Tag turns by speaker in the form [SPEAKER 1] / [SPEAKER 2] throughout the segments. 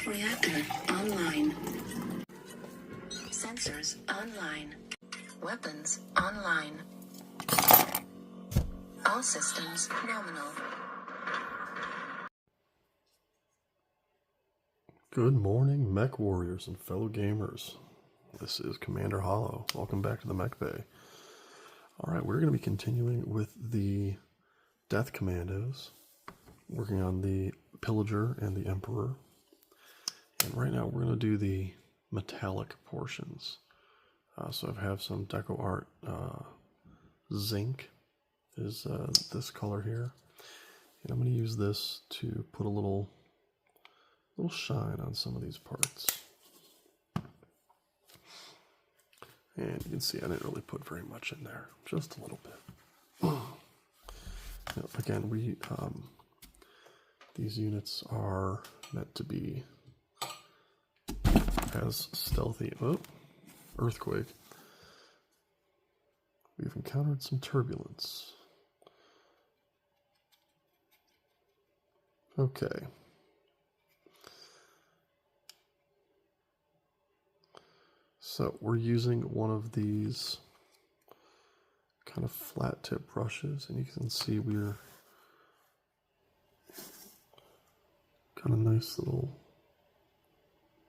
[SPEAKER 1] Reactor online. Sensors online. Weapons online. All systems nominal.
[SPEAKER 2] Good morning, Mechwarriors and Fellow Gamers. This is Commander Hollow. Welcome back to the Mech Bay. Alright, we're going to be continuing with the Death Commandos, working on the Pillager and the Emperor. And right now we're going to do the metallic portions. So I have some deco art. Zinc is this color here. And I'm going to use this to put a little shine on some of these parts. And you can see I didn't really put very much in there, just a little bit. Again, these units are meant to be as stealthy. Oh, earthquake. We've encountered some turbulence. Okay. So we're using one of these kind of flat tip brushes, and you can see we're got a nice little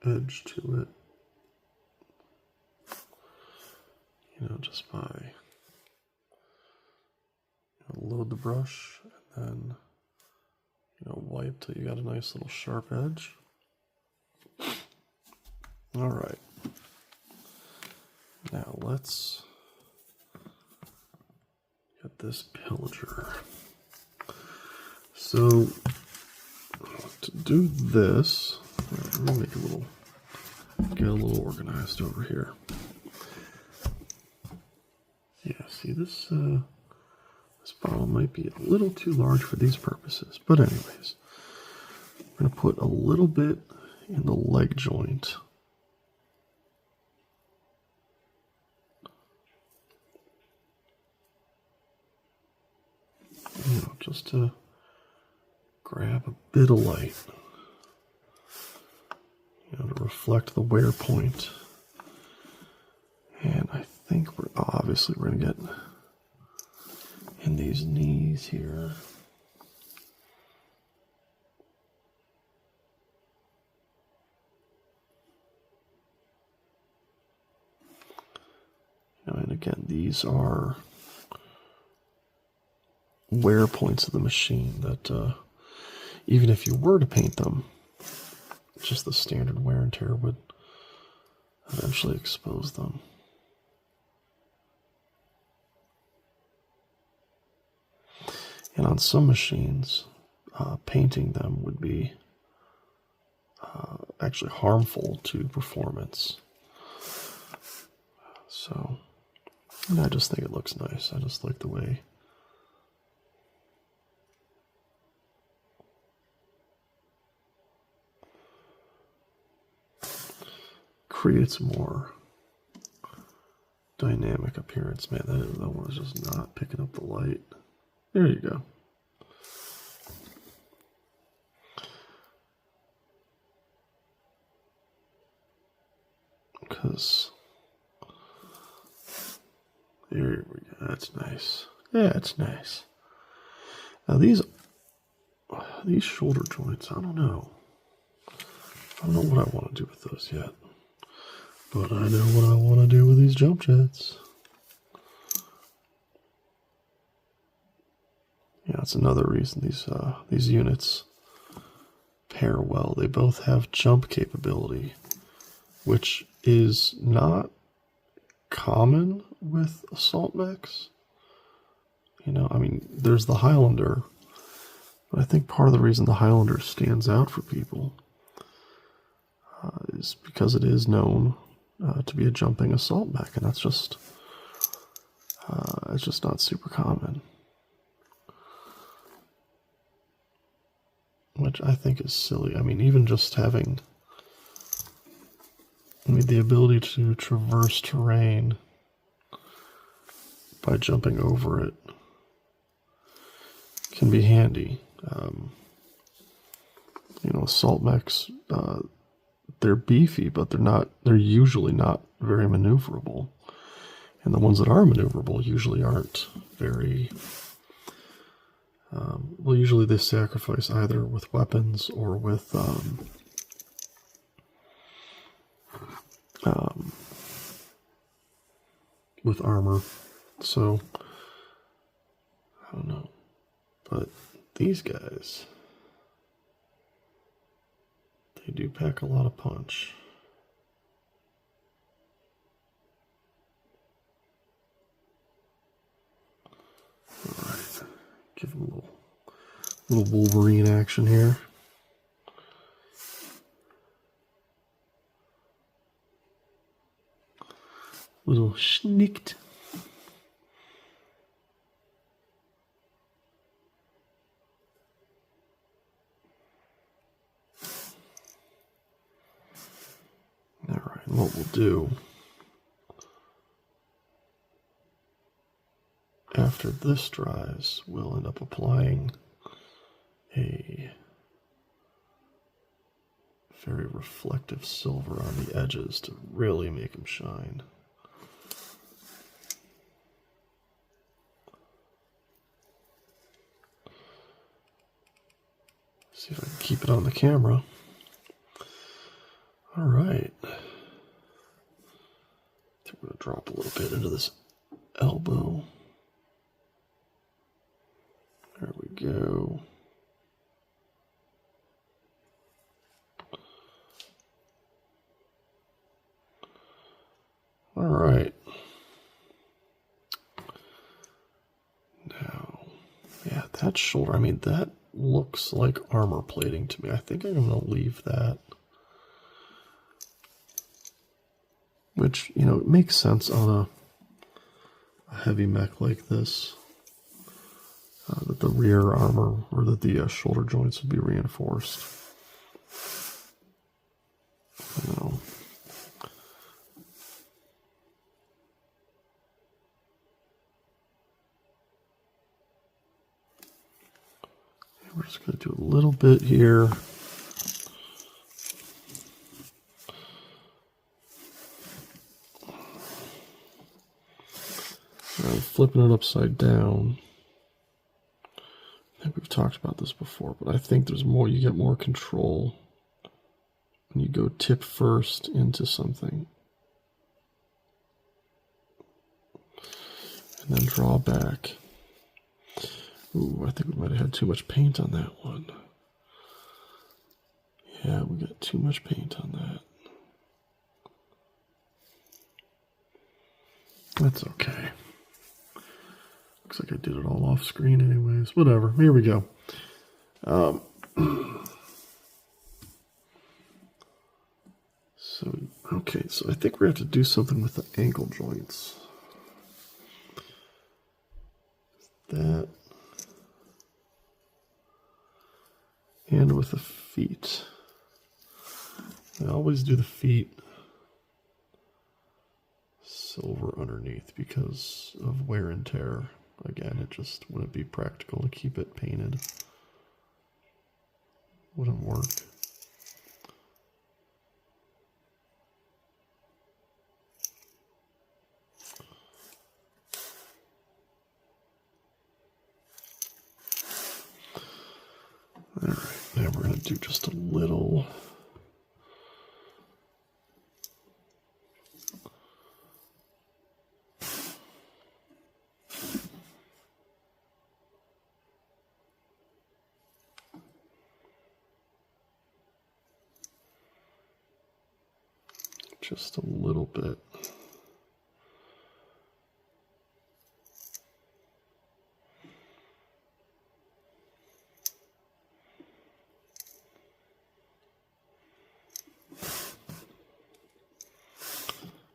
[SPEAKER 2] edge to it. Just by load the brush and then wipe till you got a nice little sharp edge. All right. Now let's get this Pillager. So to do this, let me get a little organized over here. Yeah, see this bottle might be a little too large for these purposes, but anyways, I'm going to put a little bit in the leg joint. Just to grab a bit of light, to reflect the wear point. And I think we're going to get in these knees here. And again, these are wear points of the machine that even if you were to paint them, just the standard wear and tear would eventually expose them. And on some machines, painting them would be actually harmful to performance. So I just think it looks nice. I just like the way creates more dynamic appearance. Man, that one is just not picking up the light. There you go. Because there we go. That's nice. Yeah, it's nice. Now these shoulder joints, I don't know what I want to do with those yet. But I know what I want to do with these jump jets. Yeah, that's another reason these units pair well. They both have jump capability, which is not common with assault mechs. There's the Highlander, but I think part of the reason the Highlander stands out for people is because it is known to be a jumping assault mech, and that's just it's just not super common, which I think is silly. Even just having the ability to traverse terrain by jumping over it can be handy. You know, assault mechs, they're beefy, but they're usually not very maneuverable. And the ones that are maneuverable usually aren't very, well, usually they sacrifice either with weapons or with, with armor. So, I don't know. But these guys, they do pack a lot of punch. Alright, give him a little Wolverine action here. Little schnicked. Alright, what we'll do after this dries, we'll end up applying a very reflective silver on the edges to really make them shine. See if I can keep it on the camera. All right. I think we're going to drop a little bit into this elbow. There we go. All right. Now, yeah, that shoulder, I mean, that looks like armor plating to me. I think I'm going to leave that. Which, you know, it makes sense on a heavy mech like this. That the rear armor, or that the shoulder joints would be reinforced. You know. We're just going to do a little bit here. I'm flipping it upside down. I think we've talked about this before, but I think there's more, you get more control when you go tip first into something. And then draw back. Ooh, I think we might have had too much paint on that one. Yeah, we got too much paint on that. That's okay. Looks like I did it all off screen anyways. Whatever. Here we go. Okay, so I think we have to do something with the ankle joints. That. And with the feet. I always do the feet silver underneath because of wear and tear. Again, it just wouldn't be practical to keep it painted. Wouldn't work. Alright, now we're going to do just a little. Just a little bit.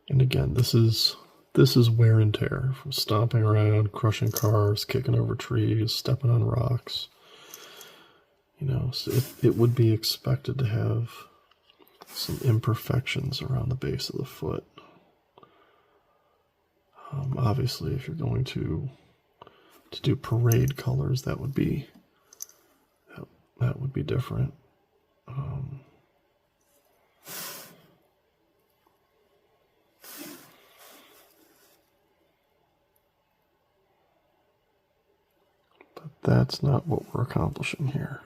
[SPEAKER 2] And again, this is wear and tear from stomping around, crushing cars, kicking over trees, stepping on rocks. You know, so it would be expected to have some imperfections around the base of the foot. Obviously, if you're going to do parade colors, that would be different. But that's not what we're accomplishing here.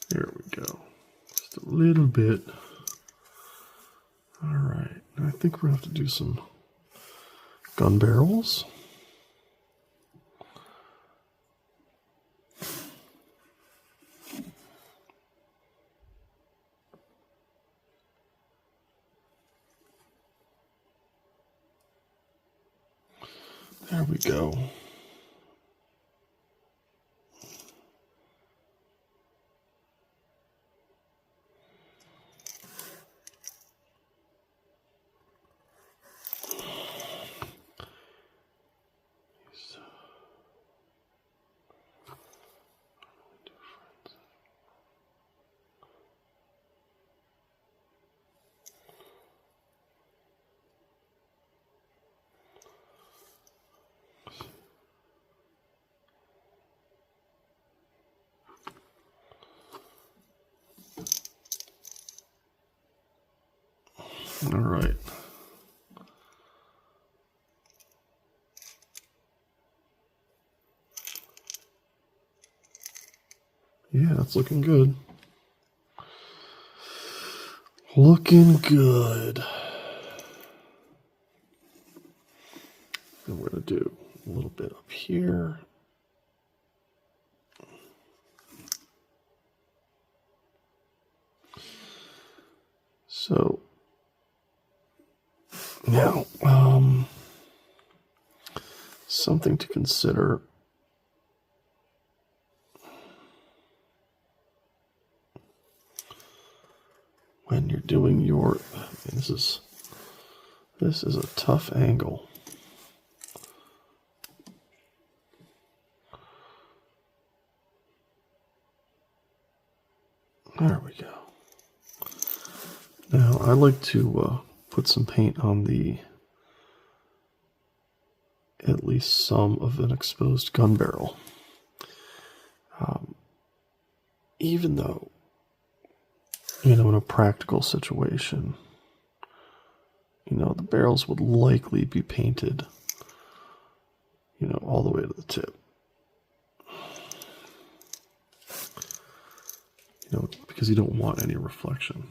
[SPEAKER 2] There we go. Just a little bit. All right. I think we're going to have to do some gun barrels. There we go. All right. Yeah, that's looking good. Looking good. And we're going to do a little bit up here. So now, something to consider. When you're doing your, this is a tough angle. There we go. Now I like to put some paint on at least some of an exposed gun barrel. Even though, in a practical situation, the barrels would likely be painted, all the way to the tip. Because you don't want any reflection.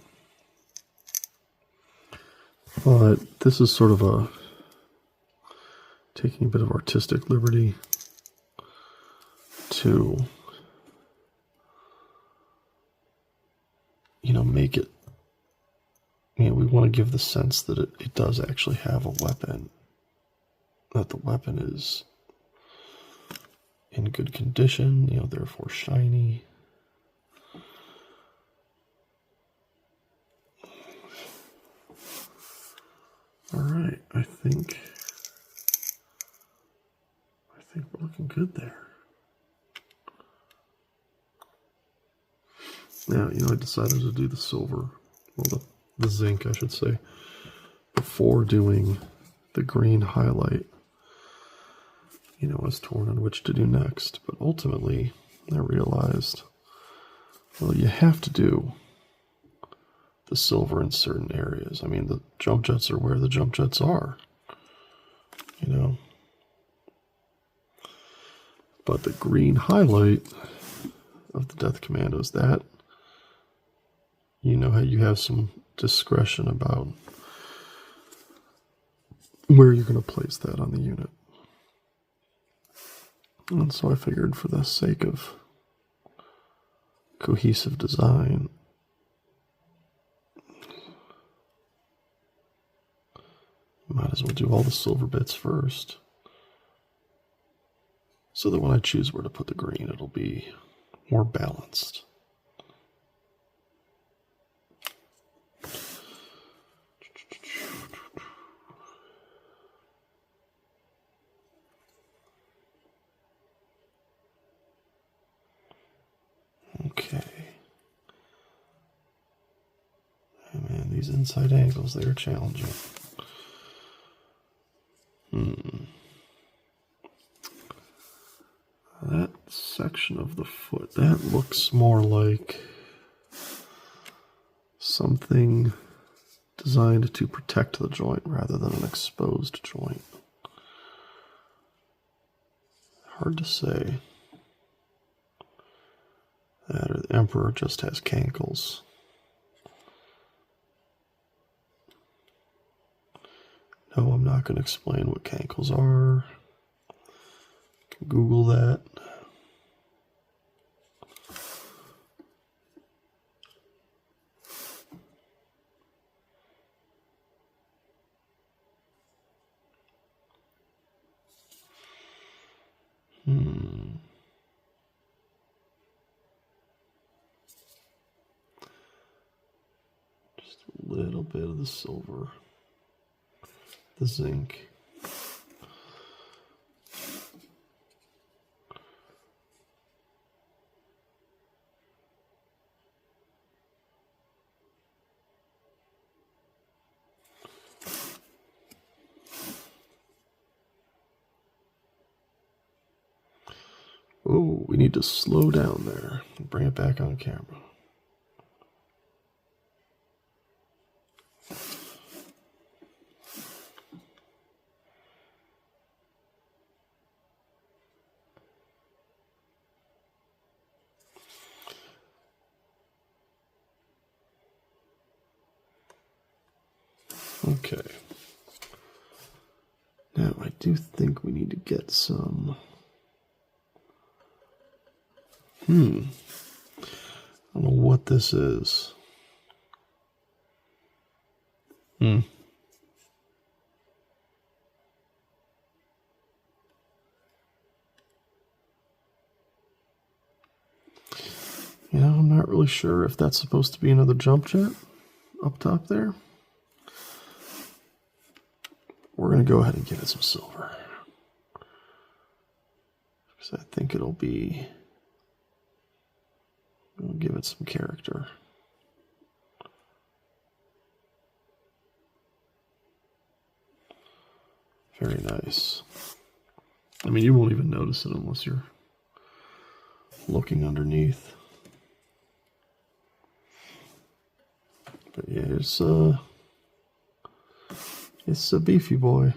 [SPEAKER 2] But this is sort of taking a bit of artistic liberty to, make it, we want to give the sense that it does actually have a weapon, that the weapon is in good condition, therefore shiny. All right, I think we're looking good there. Now, I decided to do the silver, well, the zinc, I should say, before doing the green highlight. I was torn on which to do next, but ultimately I realized, well, you have to do the silver in certain areas. I mean, the jump jets are where the jump jets are, But the green highlight of the Death Commandos, that, how you have some discretion about where you're going to place that on the unit. And so I figured, for the sake of cohesive design, might as well do all the silver bits first, so that when I choose where to put the green, it'll be more balanced. Okay. Hey man, these inside angles, they are challenging. of the foot. That looks more like something designed to protect the joint rather than an exposed joint. Hard to say. That or the Emperor just has cankles. No, I'm not going to explain what cankles are. Google that. Just a little bit of the silver, the zinc. Oh, we need to slow down there and bring it back on camera. Okay. Now, I do think we need to get some... I don't know what this is. Yeah, I'm not really sure if that's supposed to be another jump jet up top there. We're going to go ahead and give it some silver. Because I think it'll be... We'll give it some character. Very nice. I mean, you won't even notice it unless you're looking underneath. But yeah, it's a beefy boy.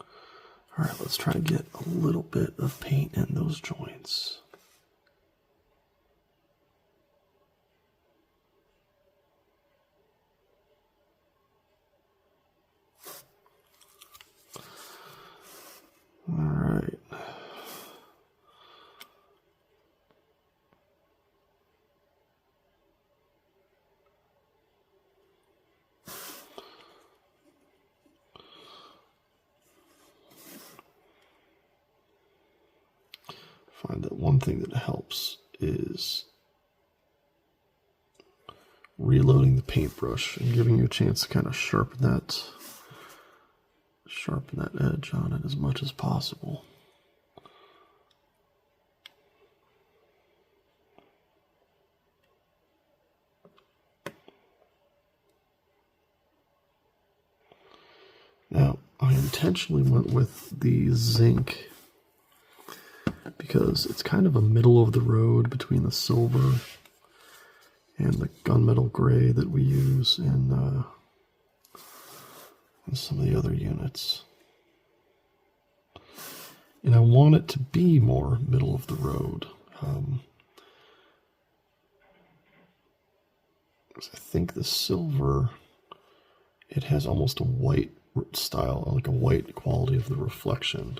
[SPEAKER 2] All right, let's try to get a little bit of paint in those joints. All right. Find that one thing that helps is reloading the paintbrush and giving you a chance to kind of sharpen that edge on it as much as possible. Now, I intentionally went with the zinc because it's kind of a middle of the road between the silver and the gunmetal gray that we use in some of the other units. And I want it to be more middle of the road. I think the silver, it has almost a white style, like a white quality of the reflection.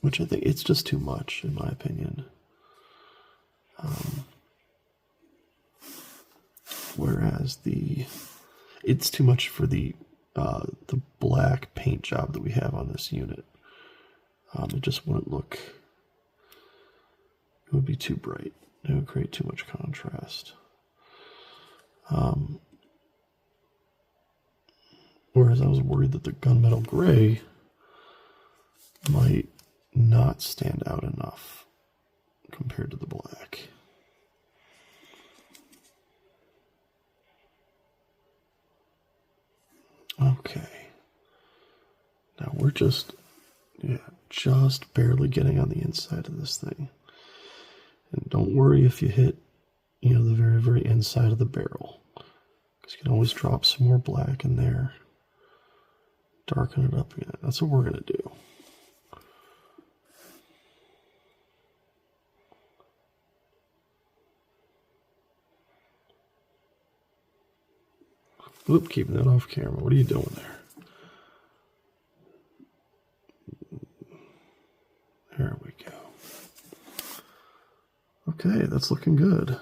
[SPEAKER 2] Which I think it's just too much, in my opinion. Whereas it's too much for the black paint job that we have on this unit. It just wouldn't look. It would be too bright. It would create too much contrast. Whereas I was worried that the gunmetal gray might not stand out enough compared to the black. Okay. Now we're just barely getting on the inside of this thing. And don't worry if you hit, you know, the very, very inside of the barrel, because you can always drop some more black in there. Darken it up again. That's what we're going to do. Oop, keeping that off camera. What are you doing there? There we go. Okay, that's looking good.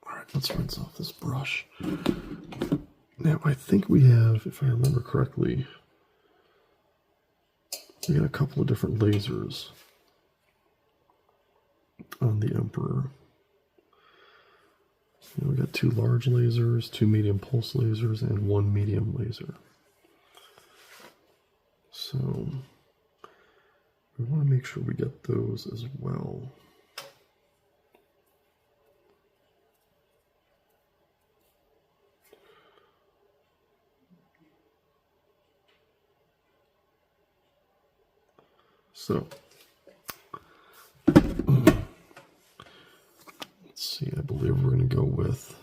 [SPEAKER 2] Alright, let's rinse off this brush. Now, I think we have, if I remember correctly, we got a couple of different lasers on the Emperor. You know, we got 2 large lasers, 2 medium pulse lasers, and 1 medium laser. So we want to make sure we get those as well. So let's see, I believe we're going to go with,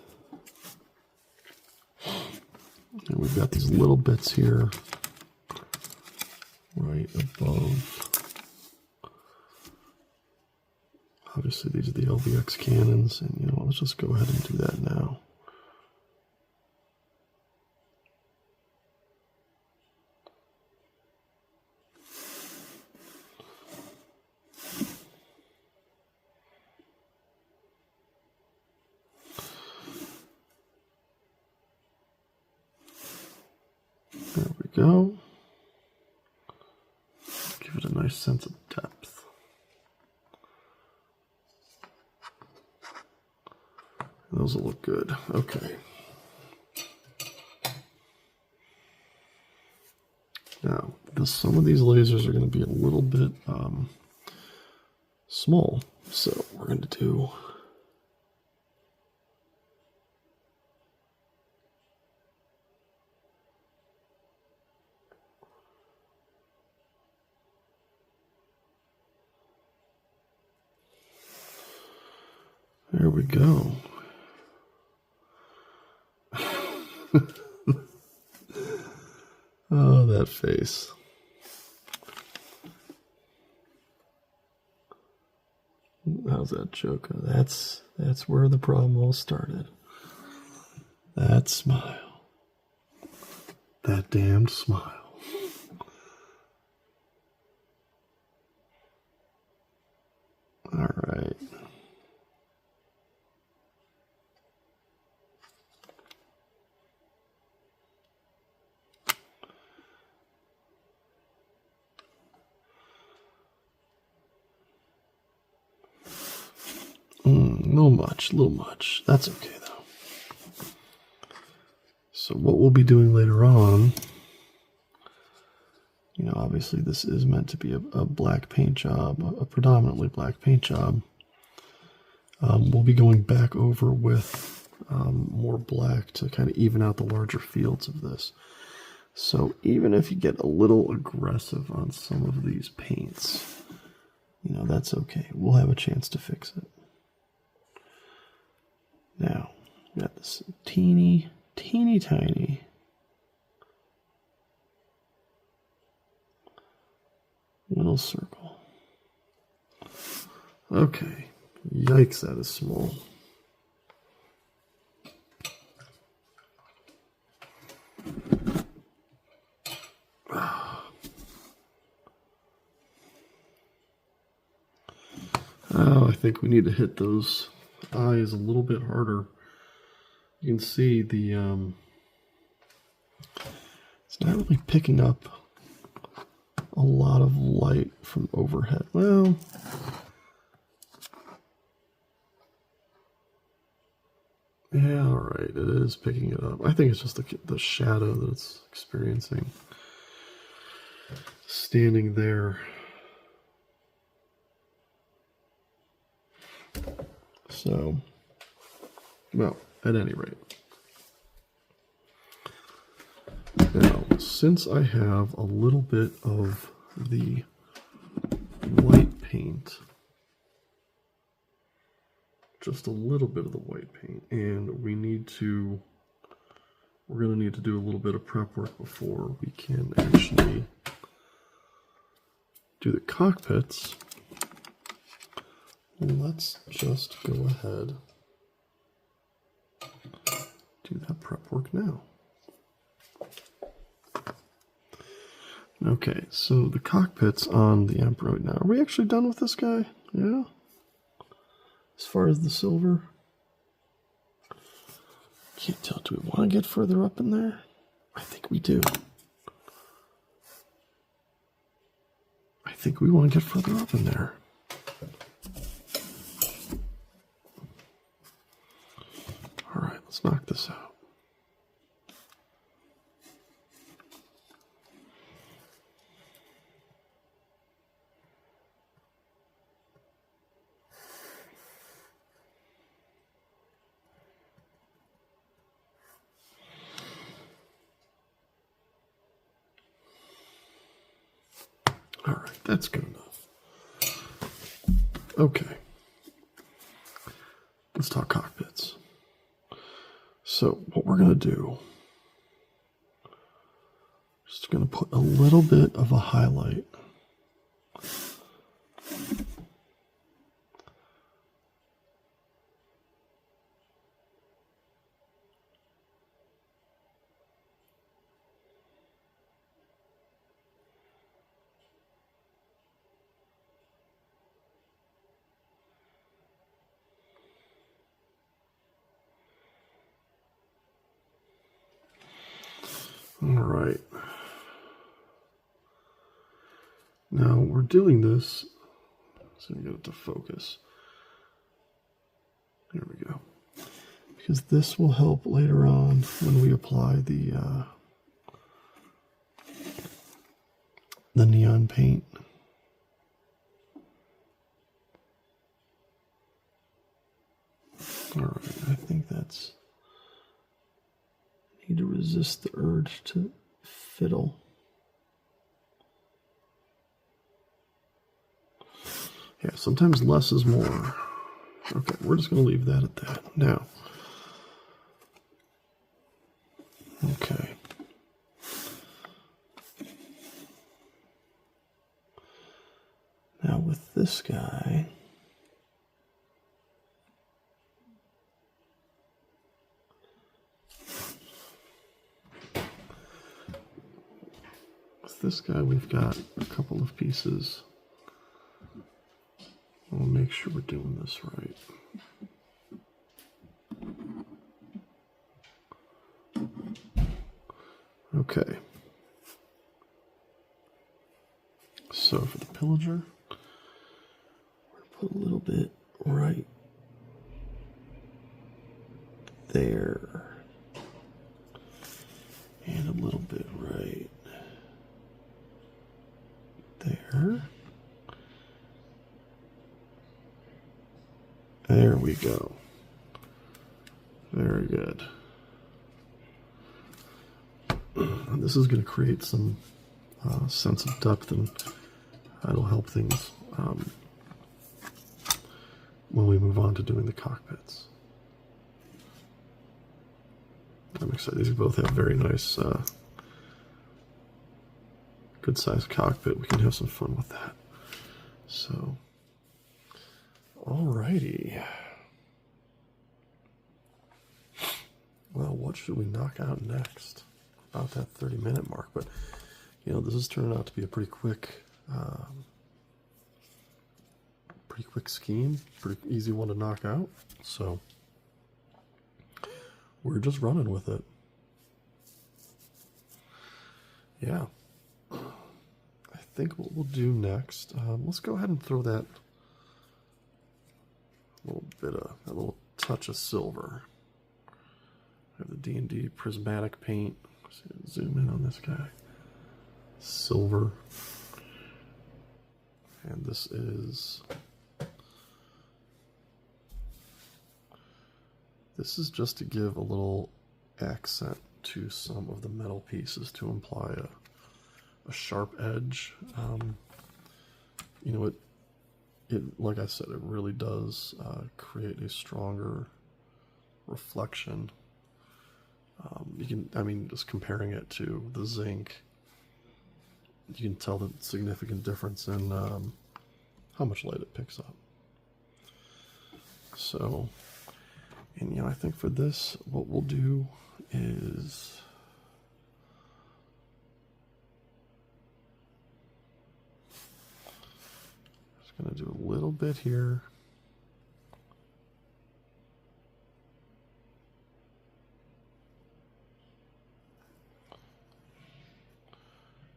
[SPEAKER 2] and we've got these little bits here right above. Obviously these are the LVX cannons, and you know, let's just go ahead and do that now. There we go. Give it a nice sense of depth. Those will look good. Okay. Now, some of these lasers are going to be a little bit small, so we're going to do there we go. Oh, that face. How's that joke? That's where the problem all started. That smile. That damned smile. All right. Little much. That's okay though. So what we'll be doing later on, you know, obviously this is meant to be a black paint job, a predominantly black paint job. We'll be going back over with more black to kind of even out the larger fields of this. So even if you get a little aggressive on some of these paints, you know, that's okay. We'll have a chance to fix it. Now, we got this teeny tiny little circle. Okay, yikes, that is small. Oh, I think we need to hit those eyes a little bit harder. You can see the it's not really picking up a lot of light from overhead. Well, yeah, all right, it is picking it up. I think it's just the shadow that it's experiencing standing there. So, well, at any rate. Now, since I have a little bit of the paint. Just a little bit of the white paint. And we're going to need to do a little bit of prep work before we can actually do the cockpits. Let's just go ahead, do that prep work now. Okay, so the cockpits on the Emperor right now. Are we actually done with this guy? Yeah? As far as the silver? Can't tell. Do we want to get further up in there? I think we do. I think we want to get further up in there. All right, let's knock this out. All right, that's good enough. Okay. Let's talk cockpits. So what we're going to do, just going to put a little bit of a highlight All right. Now we're doing this, so we get it to focus. There we go. Because this will help later on when we apply the neon paint. All right, I think that's. Need to resist the urge to fiddle. Yeah, sometimes less is more. Okay, we're just going to leave that at that. Now, okay. Now with this guy, we've got a couple of pieces. We'll make sure we're doing this right. Okay. So for the Pillager, we're going to put a little bit right there. And a little bit right there. There we go. Very good. And this is going to create some sense of depth, and it'll help things when we move on to doing the cockpits. I'm excited. These both have very nice, good sized cockpit. We can have some fun with that. So, alrighty. Well, what should we knock out next? About that 30-minute mark, but you know, this is turning out to be a pretty quick scheme, pretty easy one to knock out. So we're just running with it. Yeah. I think what we'll do next, let's go ahead and throw that little touch of silver. I have the D&D prismatic paint. Zoom in on this guy. Silver. And this is just to give a little accent to some of the metal pieces to imply a sharp edge. You know, like I said, it really does create a stronger reflection. You can, I mean, just comparing it to the zinc, you can tell the significant difference in how much light it picks up. So, and you know, I think for this, what we'll do is just going to do a little bit here.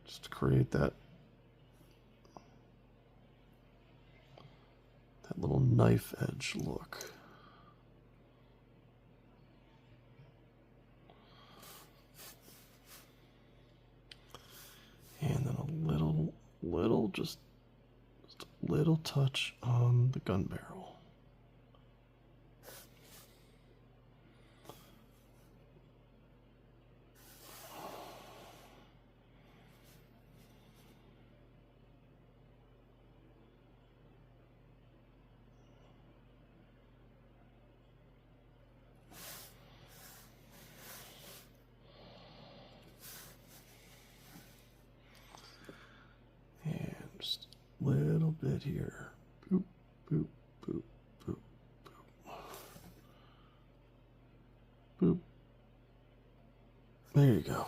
[SPEAKER 2] Just to create that little knife edge look. And then a little, just a little touch on the gun barrel. Just a little bit here. Boop, boop, boop, boop, boop. Boop. There you go.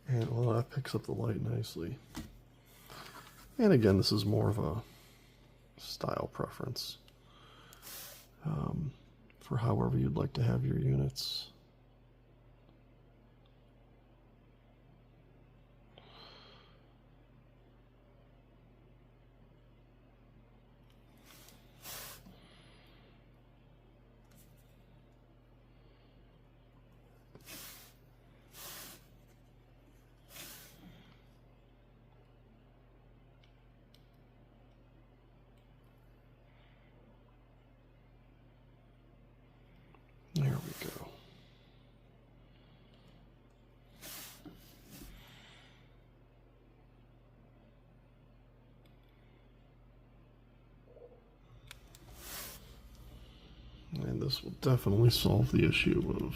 [SPEAKER 2] And well, that picks up the light nicely. And again, this is more of a style preference for however you'd like to have your units. There we go. And this will definitely solve the issue of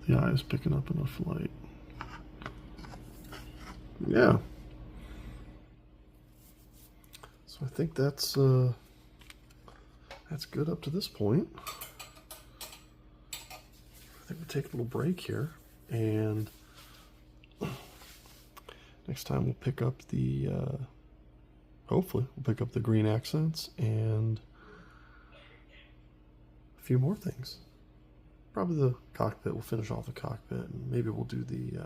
[SPEAKER 2] the eyes picking up enough light. Yeah. So I think that's good up to this point. I think we'll take a little break here, and next time we'll pick up the, hopefully we'll pick up the green accents and a few more things. Probably the cockpit, we'll finish off the cockpit, and maybe we'll do the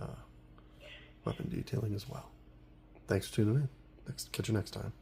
[SPEAKER 2] weapon detailing as well. Thanks for tuning in. Catch you next time.